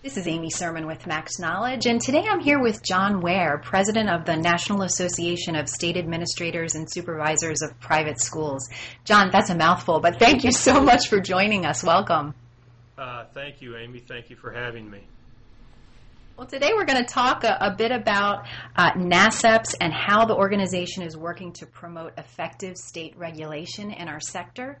This is Amy Sermon with Max Knowledge, and today I'm here with John Ware, President of the National Association of State Administrators and Supervisors of Private Schools. John, that's a mouthful, but thank you so much for joining us. Welcome. Thank you, Amy. Thank you for having me. Well, today we're going to talk a bit about NASEPS and how the organization is working to promote effective state regulation in our sector.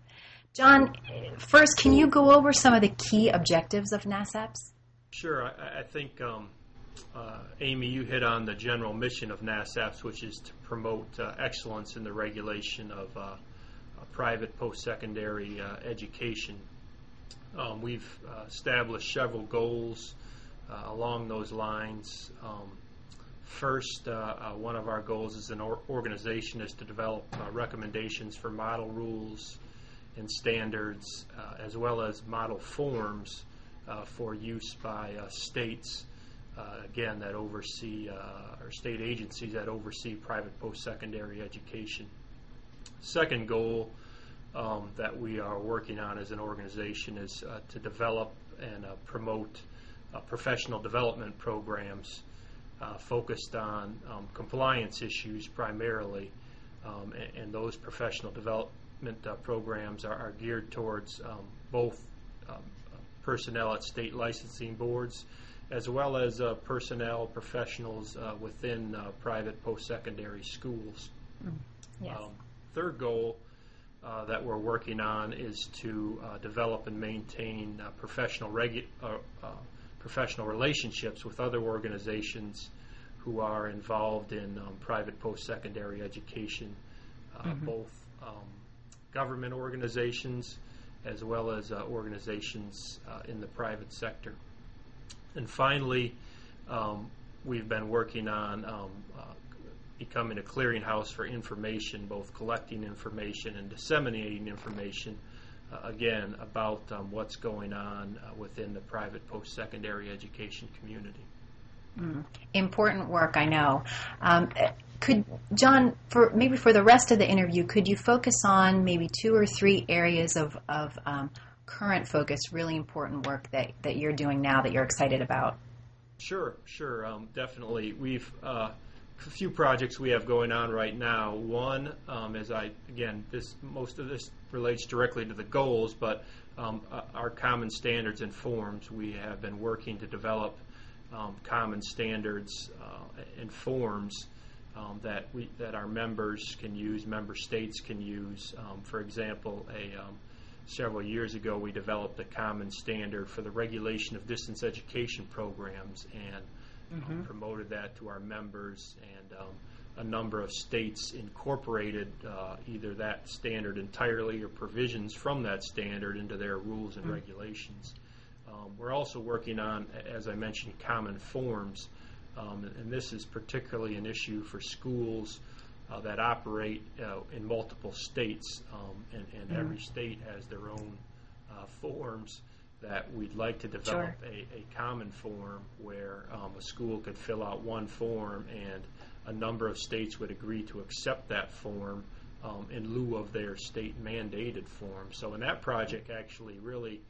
John, first, can you go over some of the key objectives of NASEPS? Sure. I think, Amy, you hit on the general mission of NASEPS, which is to promote excellence in the regulation of private post-secondary education. We've established several goals along those lines. First, one of our goals as an organization is to develop recommendations for model rules and standards, as well as model forms for use by states, again, that oversee, or state agencies that oversee private post-secondary education. Second goal that we are working on as an organization is to develop and promote professional development programs focused on compliance issues primarily, and those professional development programs are geared towards both personnel at state licensing boards as well as personnel professionals within private post-secondary schools. Yes. Third goal that we're working on is to develop and maintain professional relationships with other organizations who are involved in private post-secondary education, both government organizations as well as organizations in the private sector. And finally, we've been working on becoming a clearinghouse for information, both collecting information and disseminating information, again, about what's going on within the private post-secondary education community. Important work, I know. Could John, for the rest of the interview, could you focus on maybe 2 or 3 areas of current focus, really important work that you're doing now that you're excited about? Sure, definitely. We've a few projects we have going on right now. One, most of this relates directly to the goals, but our common standards and forms. We have been working to develop common standards and forms that our members can use, member states can use. For example, several years ago we developed a common standard for the regulation of distance education programs and promoted that to our members, and a number of states incorporated either that standard entirely or provisions from that standard into their rules and regulations. We're also working on, as I mentioned, common forms, and this is particularly an issue for schools that operate in multiple states, and every state has their own forms that we'd like to develop. Sure. a common form where a school could fill out one form and a number of states would agree to accept that form in lieu of their state mandated form. So in that project, actually, really,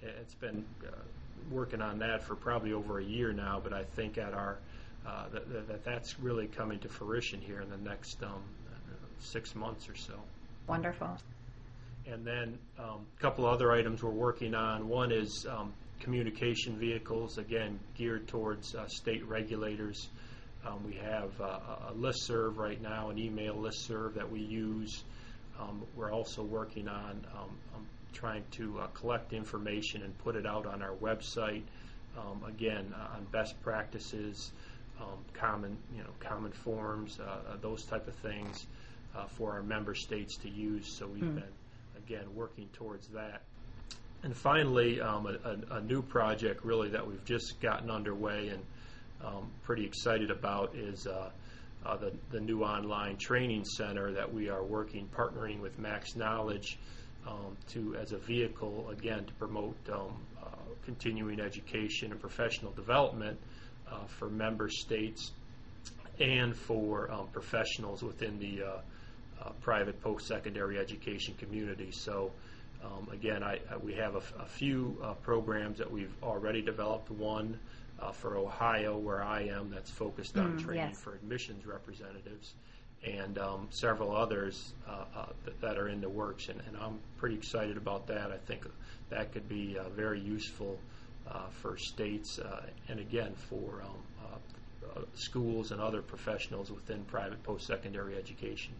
it's been working on that for probably over a year now, but I think at our that's really coming to fruition here in the next 6 months or so. Wonderful. And then a couple other items we're working on. One is communication vehicles, again, geared towards state regulators. We have a listserv right now, an email listserv that we use. We're also working on trying to collect information and put it out on our website, again, on best practices, common forms, those type of things for our member states to use. So we've been, again, working towards that. And finally, a new project really that we've just gotten underway and pretty excited about is the new online training center that we are partnering with Max Knowledge as a vehicle, again, to promote continuing education and professional development for member states and for professionals within the private post-secondary education community. So Again, we have a few programs that we've already developed. One for Ohio, where I am, that's focused on training yes. for admissions representatives, and several others that are in the works. And I'm pretty excited about that. I think that could be very useful for states and, again, for schools and other professionals within private post-secondary education.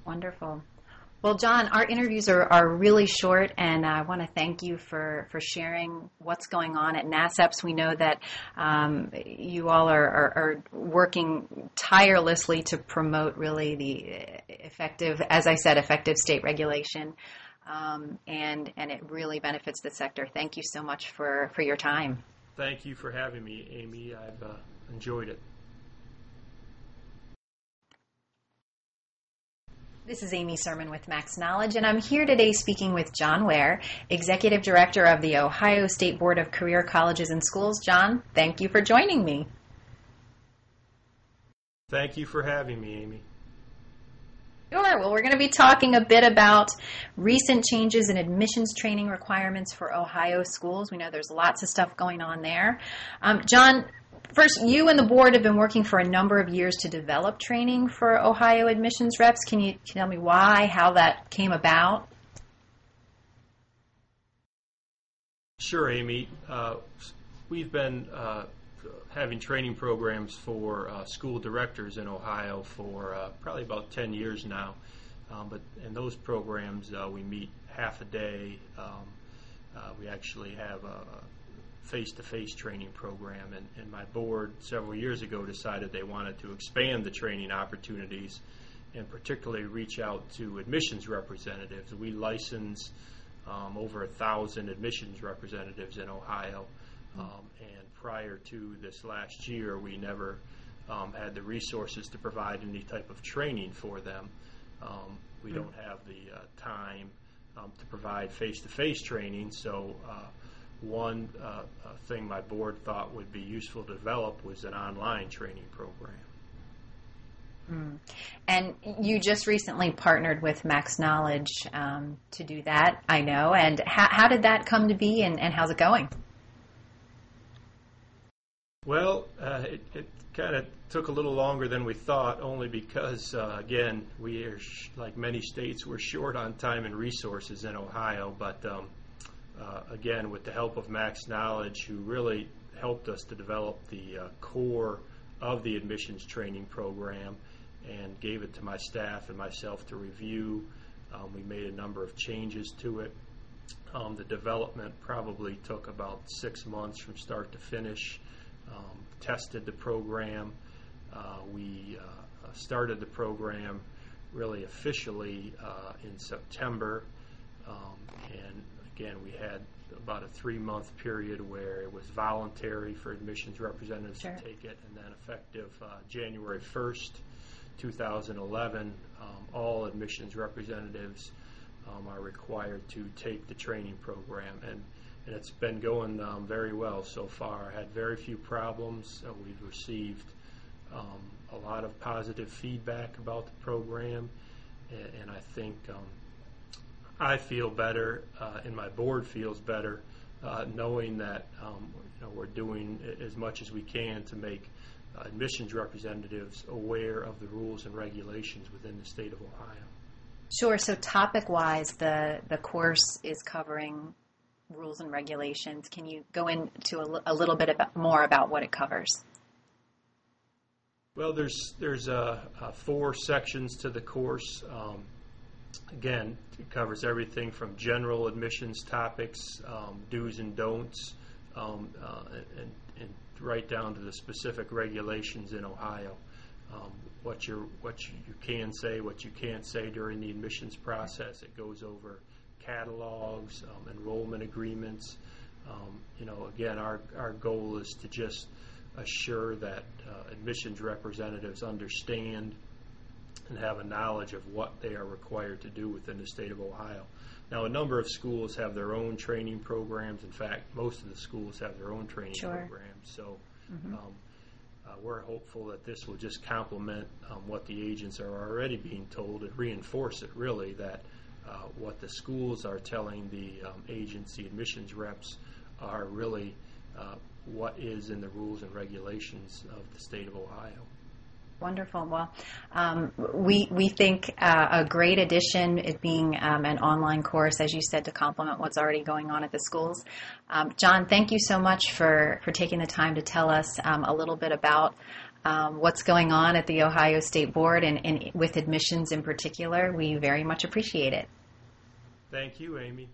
Wonderful. Well, John, our interviews are really short, and I want to thank you for sharing what's going on at NASEPS. We know that you all are working tirelessly to promote really the effective, as I said, effective state regulation, and it really benefits the sector. Thank you so much for your time. Thank you for having me, Amy. I've enjoyed it. This is Amy Sermon with Max Knowledge, and I'm here today speaking with John Ware, Executive Director of the Ohio State Board of Career Colleges and Schools. John, thank you for joining me. Thank you for having me, Amy. Sure. Well, we're going to be talking a bit about recent changes in admissions training requirements for Ohio schools. We know there's lots of stuff going on there. John, first, you and the board have been working for a number of years to develop training for Ohio admissions reps. Can you tell me why, how that came about? Sure, Amy. We've been having training programs for school directors in Ohio for probably about 10 years now. But in those programs, we meet half a day. We actually have a face-to-face training program, and my board several years ago decided they wanted to expand the training opportunities and particularly reach out to admissions representatives. We license over 1,000 admissions representatives in Ohio, and prior to this last year, we never had the resources to provide any type of training for them. We don't have the time to provide face-to-face training, so one thing my board thought would be useful to develop was an online training program. And you just recently partnered with Max Knowledge to do that, I know. And how did that come to be, and how's it going? Well, it kind of took a little longer than we thought, only because, again, we are, like many states, we're short on time and resources in Ohio. But again, with the help of Max Knowledge, who really helped us to develop the core of the admissions training program and gave it to my staff and myself to review, we made a number of changes to it. The development probably took about 6 months from start to finish. Tested the program. We started the program really officially in September, and again, we had about a 3-month period where it was voluntary for admissions representatives to take it, and then effective January 1st, 2011, all admissions representatives are required to take the training program, and it's been going very well so far. I had very few problems. We've received a lot of positive feedback about the program, and I think I feel better, and my board feels better, knowing that we're doing as much as we can to make admissions representatives aware of the rules and regulations within the state of Ohio. Sure. So topic-wise, the course is covering rules and regulations. Can you go into a little bit more about what it covers? Well, there's 4 sections to the course. Again, it covers everything from general admissions topics, do's and don'ts, and right down to the specific regulations in Ohio. What you can say, what you can't say during the admissions process. It goes over catalogs, enrollment agreements. Again, our goal is to just assure that admissions representatives understand and have a knowledge of what they are required to do within the state of Ohio. Now, a number of schools have their own training programs. In fact, most of the schools have their own training programs. So we're hopeful that this will just complement what the agents are already being told and reinforce it, really, that what the schools are telling the agency admissions reps are really what is in the rules and regulations of the state of Ohio. Wonderful. Well, we think a great addition, it being an online course, as you said, to complement what's already going on at the schools. John, thank you so much for taking the time to tell us a little bit about what's going on at the Ohio State Board and with admissions in particular. We very much appreciate it. Thank you, Amy.